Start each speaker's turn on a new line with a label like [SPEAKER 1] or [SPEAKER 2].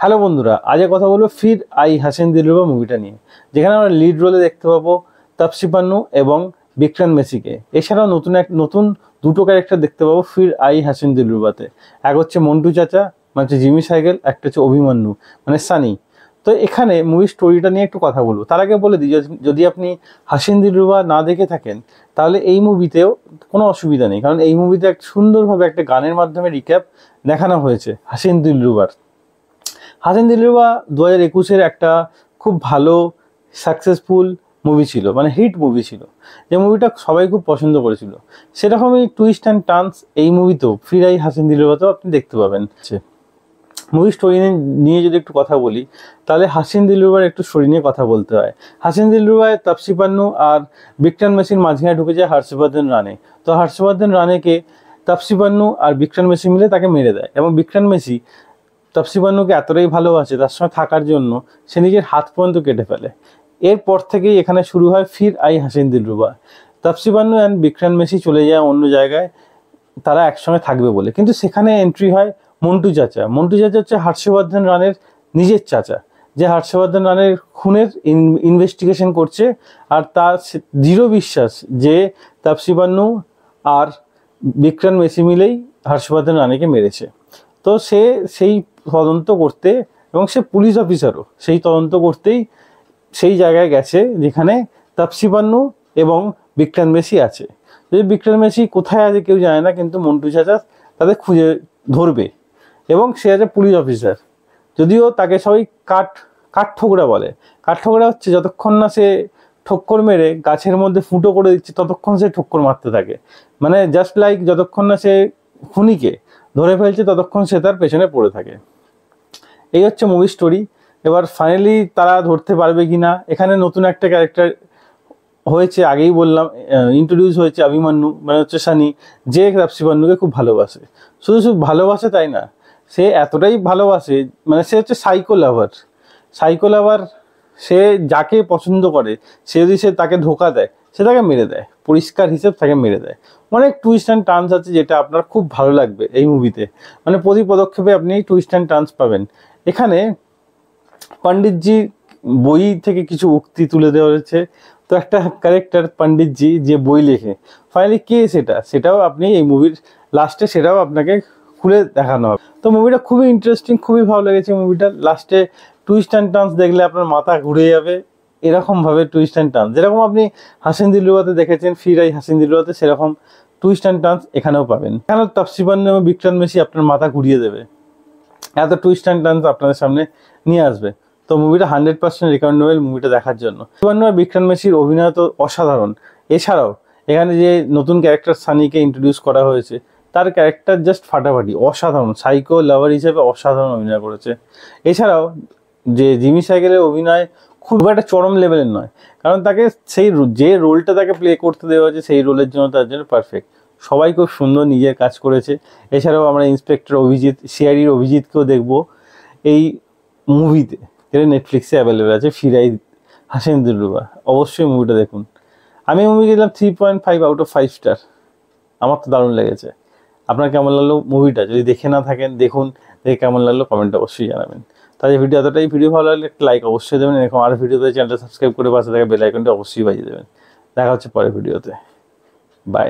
[SPEAKER 1] Hello বন্ধুরা, আজ কথা বলবো ফির আই হাসিন দিলরুবা মুভিটা নিয়ে, যেখানে আমরা লিড রোলে দেখতে পাবো তাপসী পান্নু এবং বিক্রান্ত মেসিকে। এছাড়াও নতুন দুটো ক্যারেক্টার দেখতে পাবো ফির আই হাসিন দিলরুবাতে। এক হচ্ছে মন্টু চাচা মানে হচ্ছে জিমি সাইকেল, একটা হচ্ছে অভিমন্যু মানে সানি। তো এখানে মুভির স্টোরিটা নিয়ে একটু কথা বলবো। তার আগে বলে দিই, যদি আপনি হাসিন দিলরুবা না দেখে থাকেন তাহলে এই মুভিতেও কোনো অসুবিধা নেই, কারণ এই মুভিতে একটা সুন্দরভাবে একটা গানের মাধ্যমে রিক্যাপ দেখানো হয়েছে হাসিন দিলরুবার। হাসিন দিলরুবা 2021-এর একটা খুব ভালো সাকসেসফুল মুভি ছিল, মানে হিট মুভি ছিল, যে মুভিটা সবাই খুব পছন্দ করেছিল। সেরকমই টুইস্ট অ্যান্ড টার্নস এই মুভিতেও ফির আই হাসিন দিলরুবাতেও আপনি দেখতে পাবেন। মুভি স্টোরি নিয়ে যদি একটু কথা বলি, তাহলে হাসিন দিলরুবার একটু স্টোরি নিয়ে কথা বলতে হয়। হাসিন দিলরুবায় তাপসী পান্নু আর বিক্রান্ত মেসির মাঝখানে ঢুকে যায় হর্ষবর্ধন রানে। তো হর্ষবর্ধন রানেকে তাপসী পান্নু আর বিক্রান্ত মেসি মিলে তাকে মেরে দেয়, এবং বিক্রান্ত মেসি তাপসী পান্নুকে এতটাই ভালোবাসে তার সঙ্গে থাকার জন্য সে নিজের হাত পর্যন্ত কেটে ফেলে। এরপর থেকেই এখানে শুরু হয় ফির আই হাসিন দিলরুবা। তাপসী পান্নু অ্যান্ড বিক্রান্ত মেসি চলে যায় অন্য জায়গায় তারা একসঙ্গে থাকবে বলে, কিন্তু সেখানে এন্ট্রি হয় মন্টু চাচা। মন্টু চাচা হচ্ছে হর্ষবর্ধন রানের নিজের চাচা, যে হর্ষবর্ধন রানের খুনের ইনভেস্টিগেশন করছে, আর তার দৃঢ় বিশ্বাস যে তাপসী পান্নু আর বিক্রান্ত মেসি মিলেই হর্ষবর্ধন রানীকে মেরেছে। তো সে সেই তদন্ত করতে, এবং সে পুলিশ অফিসারও, সেই তদন্ত করতেই সেই জায়গায় গেছে যেখানে তাপসী পান্নু এবং বিক্রান্ত মেসি আছে। যদি বিক্রান্ত মেসি কোথায় আছে কেউ জানে না, কিন্তু মন্টু চাচা তাদের খুঁজে ধরবে, এবং সে আছে পুলিশ অফিসার। যদিও তাকে সবাই কাঠঠোকরা বলে। কাঠঠোকরা হচ্ছে যতক্ষণ না সে ঠক্কর মেরে গাছের মধ্যে ফুটো করে দিচ্ছে ততক্ষণ সে ঠক্কর মারতে থাকে, মানে জাস্ট লাইক যতক্ষণ না সে খুনিকে ধরে ফেলছে ততক্ষণ সে তার পেছনে পড়ে থাকে। এই হচ্ছে মুভি স্টোরি। এবার ফাইনালি তারা ধরতে পারবে কি না, এখানে নতুন একটা ক্যারেক্টার হয়েছে, আগেই বললাম, ইন্ট্রোডিউস হয়েছে অভিমন্যু মানে হচ্ছে সানি, যে তাপসী পান্নুকে খুব ভালোবাসে। শুধু ভালোবাসে তাই না, সে এতটাই ভালোবাসে, মানে সে হচ্ছে সাইকো লাভার। সে যাকে পছন্দ করে সে যদি তাকে ধোকা দেয় সে তাকে মেরে দেয়, পরিষ্কার হিসেব তাকে মেরে দেয়। অনেক টুইস্ট অ্যান্ড টার্নস আছে যেটা আপনার খুব ভালো লাগবে এই মুভিতে, মানে প্রতি পদক্ষেপে আপনি টুইস্ট অ্যান্ড টার্নস পাবেন। এখানে পণ্ডিতজি বই থেকে কিছু উক্তি তুলে দেওয়া হয়েছে। তো একটা ক্যারেক্টার পণ্ডিতজি যে বই লেখে, ফাইনালি কে সেটাও আপনি এই মুভির লাস্টে সেটাও আপনাকে খুলে দেখানো হবে। তো মুভিটা খুবই ইন্টারেস্টিং, খুবই ভালো লেগেছে মুভিটা। লাস্টে টুইস্ট অ্যান্ড টার্নস দেখলে আপনার মাথা ঘুরে যাবে, এরকমভাবে টুইস্ট অ্যান্ড টার্নস যেরকম আপনি হাসিন দিলরুবাতে দেখেছেন ফির আই হাসিন দিলরুবাতে, সেরকম টুইস্ট অ্যান্ড টার্নস এখানেও পাবেন। এখানেও তাপসী পান্নু এবং বিক্রান্ত মেসি আপনার মাথা ঘুরিয়ে দেবে, এত টুইস্ট অ্যান্ড টার্নস আপনাদের সামনে নিয়ে আসবে। তো মুভিটা 100% রিকমেন্ডেবল মুভিটা দেখার জন্য। তাপসী আর বিক্রান্ত মেসির অভিনয় তো অসাধারণ। এছাড়াও এখানে যে নতুন ক্যারেক্টার সানিকে ইন্ট্রোডিউস করা হয়েছে, তার ক্যারেক্টার জাস্ট ফাটাফাটি, অসাধারণ, সাইকো লাভার হিসেবে অসাধারণ অভিনয় করেছে। এছাড়াও যে জিমি সাইকেলের অভিনয় খুব একটা চরম লেভেলের নয়, কারণ তাকে যে রোলটা তাকে প্লে করতে দেওয়া হয়েছে সেই রোলের জন্য তার জন্য পারফেক্ট। সবাই খুব সুন্দর নিজের কাজ করেছে। এছাড়াও আমরা ইন্সপেক্টর অভিজিৎ, সিআইডির অভিজিৎকেও দেখবো এই মুভিতে, যেটা নেটফ্লিক্সে অ্যাভেলেবেল আছে, ফির আই হাসিন দিলরুবা। অবশ্যই মুভিটা দেখুন। আমি মুভি দিলাম 3.5 আউট অফ 5 স্টার। আমার তো দারুণ লেগেছে। আপনার কেমন লাগলো মুভিটা? যদি দেখে না থাকেন দেখুন, দেখে কেমন লাগলো কমেন্টে অবশ্যই জানাবেন। তাই ভিডিও এতটাই, ভিডিও ভালো লাগলে একটা লাইক অবশ্যই দেবেন, এরকম আর ভিডিও পেয়ে চ্যানেলটা সাবস্ক্রাইব করে পাশে থাকা বেল আইকনটা অবশ্যই বাজিয়ে দেবেন। দেখা হচ্ছে পরের ভিডিওতে। বাই।